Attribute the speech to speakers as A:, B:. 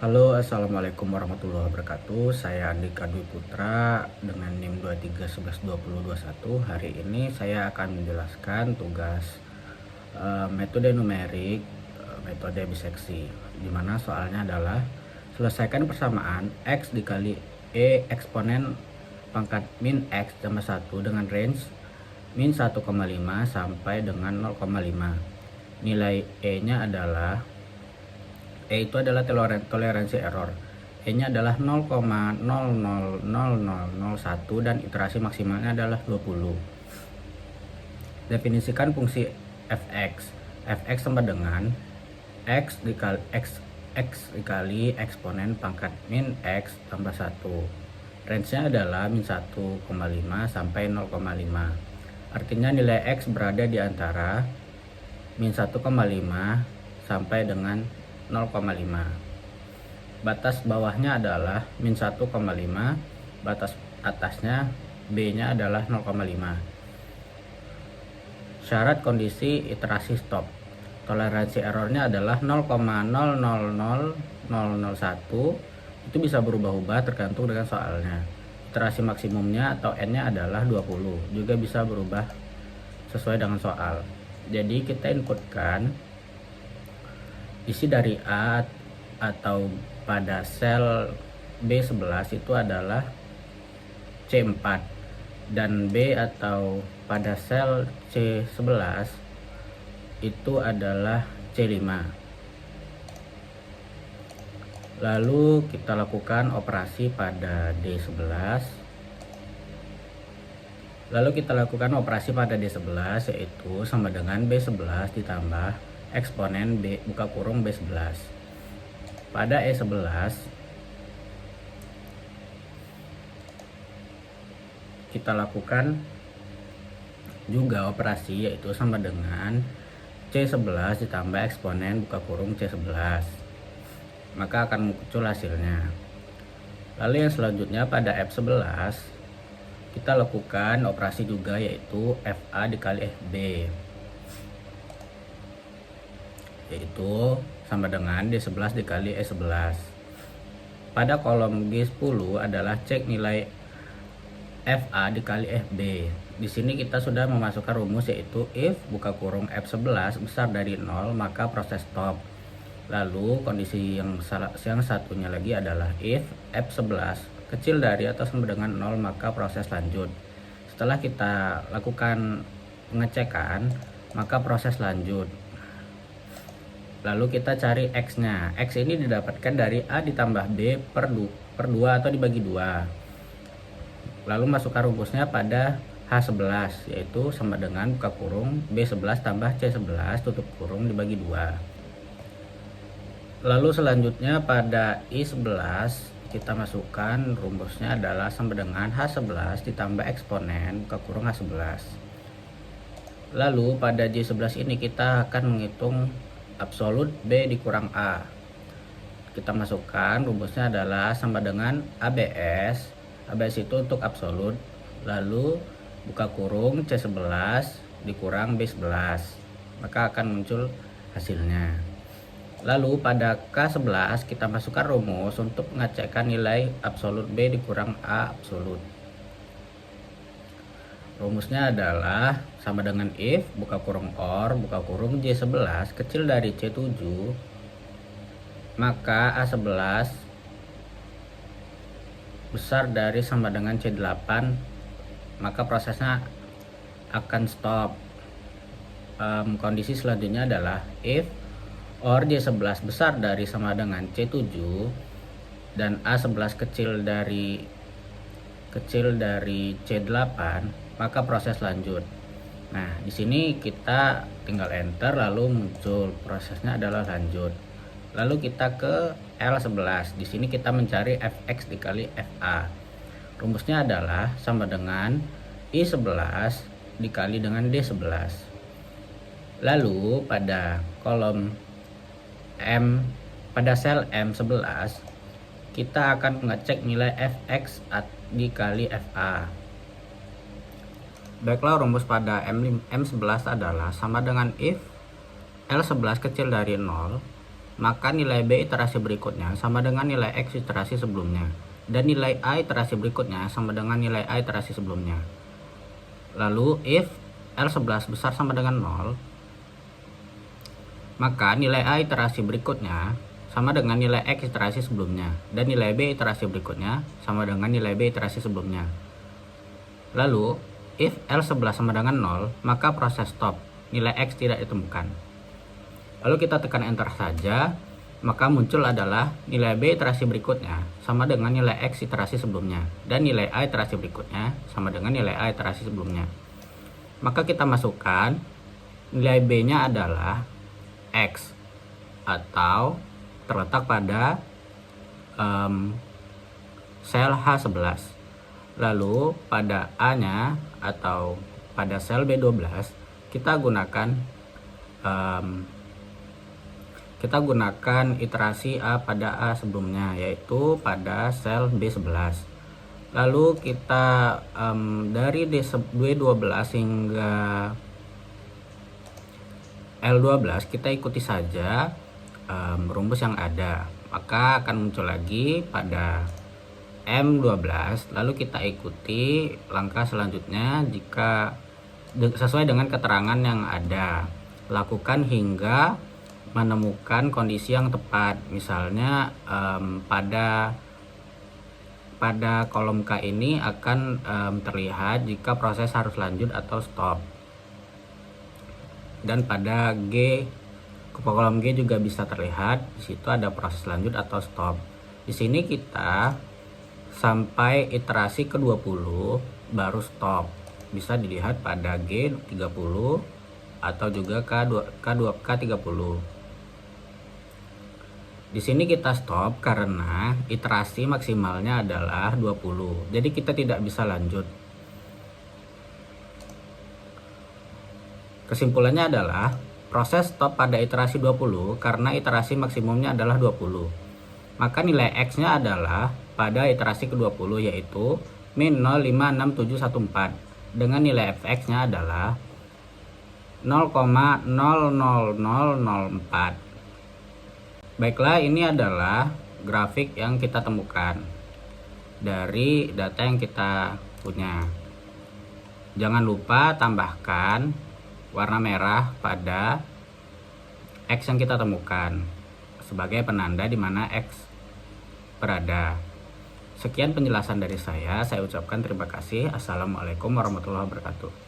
A: Halo, assalamualaikum warahmatullahi wabarakatuh. Saya Andika Dwi Putra dengan NIM 23112021. Hari ini saya akan menjelaskan tugas metode numerik, metode biseksi, di mana soalnya adalah selesaikan persamaan x dikali e eksponen pangkat min x tambah 1 dengan range min 1,5 sampai dengan 0,5. Nilai e-nya adalah itu adalah toleransi error. E-nya adalah 0,000001 dan iterasi maksimalnya adalah 20. Definisikan fungsi fx. Fx sama dengan x dikali eksponen pangkat min x tambah 1. Range-nya adalah min 1,5 sampai 0,5. Artinya nilai x berada di antara min 1,5 sampai dengan 0,5. Batas bawahnya adalah min 1,5, batas atasnya B nya adalah 0,5. Syarat kondisi iterasi stop. Toleransi errornya adalah 0,000001. Itu bisa berubah-ubah tergantung dengan soalnya. Iterasi maksimumnya atau n nya adalah 20, juga bisa berubah sesuai dengan soal. Jadi kita inputkan isi dari A atau pada sel B11 itu adalah C4 dan B atau pada sel C11 itu adalah C5. Lalu kita lakukan operasi pada D11. Yaitu sama dengan B11 ditambah eksponen B buka kurung B11. Pada E11 kita lakukan juga operasi, yaitu sama dengan C11 ditambah eksponen buka kurung C11. Maka akan muncul hasilnya. Lalu yang selanjutnya pada F11 kita lakukan operasi juga, yaitu FA dikali FB, yaitu sama dengan D11 dikali E11. Pada kolom G10 adalah cek nilai FA dikali FB. Di sini kita sudah memasukkan rumus, yaitu if buka kurung F11 besar dari 0 maka proses stop. Lalu kondisi yang satunya lagi adalah if F11 kecil dari atau sama dengan 0 maka proses lanjut. Setelah kita lakukan pengecekan maka proses lanjut. Lalu kita cari X-nya. X ini didapatkan dari A ditambah B per 2 atau dibagi 2. Lalu masukkan rumusnya pada H11, yaitu sama dengan buka kurung B11 tambah C11 tutup kurung dibagi 2. Lalu selanjutnya pada I11 kita masukkan rumusnya adalah sama dengan H11 ditambah eksponen buka kurung H11. Lalu pada J11 ini kita akan menghitung absolut B dikurang A. Kita masukkan rumusnya adalah sama dengan ABS. ABS itu untuk absolut. Lalu buka kurung C11 dikurang B11. Maka akan muncul hasilnya. Lalu pada K11 kita masukkan rumus untuk mengecekkan nilai absolut B dikurang A absolut. Rumusnya adalah sama dengan if buka kurung or buka kurung J11 kecil dari C7 maka A11 besar dari sama dengan C8, maka prosesnya akan stop. Kondisi selanjutnya adalah if or J11 besar dari sama dengan C7 dan A11 kecil dari C8, maka proses lanjut. Nah, di sini kita tinggal enter lalu muncul prosesnya adalah lanjut. Lalu kita ke L11. Di sini kita mencari Fx dikali Fa. Rumusnya adalah sama dengan I11 dikali dengan D11. Lalu pada kolom pada sel M11 kita akan mengecek nilai Fx dikali Fa. Baiklah, rumus pada M11 adalah sama dengan if L11 kecil dari 0 maka nilai B iterasi berikutnya sama dengan nilai X iterasi sebelumnya. Dan nilai A iterasi berikutnya sama dengan nilai A iterasi sebelumnya. Lalu if L11 besar sama dengan 0, maka nilai A iterasi berikutnya sama dengan nilai X iterasi sebelumnya. Dan nilai B iterasi berikutnya sama dengan nilai B iterasi sebelumnya. Lalu if L11 sama dengan 0, maka proses stop, nilai X tidak ditemukan. Lalu kita tekan enter saja, maka muncul adalah nilai B iterasi berikutnya sama dengan nilai X iterasi sebelumnya. Dan nilai A iterasi berikutnya sama dengan nilai A iterasi sebelumnya. Maka kita masukkan nilai B nya adalah X atau terletak pada sel H11. Lalu pada A nya atau pada sel B12 kita gunakan iterasi A pada A sebelumnya, yaitu pada sel B11. Lalu kita dari B12 hingga L12 kita ikuti saja rumus yang ada, maka akan muncul lagi pada M12. Lalu kita ikuti langkah selanjutnya jika sesuai dengan keterangan yang ada. Lakukan hingga menemukan kondisi yang tepat. Misalnya pada kolom K ini akan terlihat jika proses harus lanjut atau stop. Dan pada kolom G juga bisa terlihat, di situ ada proses lanjut atau stop. Di sini kita sampai iterasi ke-20 baru stop. Bisa dilihat pada G30 atau juga K30. Di sini kita stop karena iterasi maksimalnya adalah 20. Jadi kita tidak bisa lanjut. Kesimpulannya adalah proses stop pada iterasi 20 karena iterasi maksimumnya adalah 20. Maka nilai X nya adalah pada iterasi ke-20 yaitu min 0,56714 dengan nilai Fx nya adalah 0,00004. Baiklah, ini adalah grafik yang kita temukan dari data yang kita punya. Jangan lupa tambahkan warna merah pada X yang kita temukan sebagai penanda di mana X berada. Sekian penjelasan dari saya ucapkan terima kasih. Assalamualaikum warahmatullahi wabarakatuh.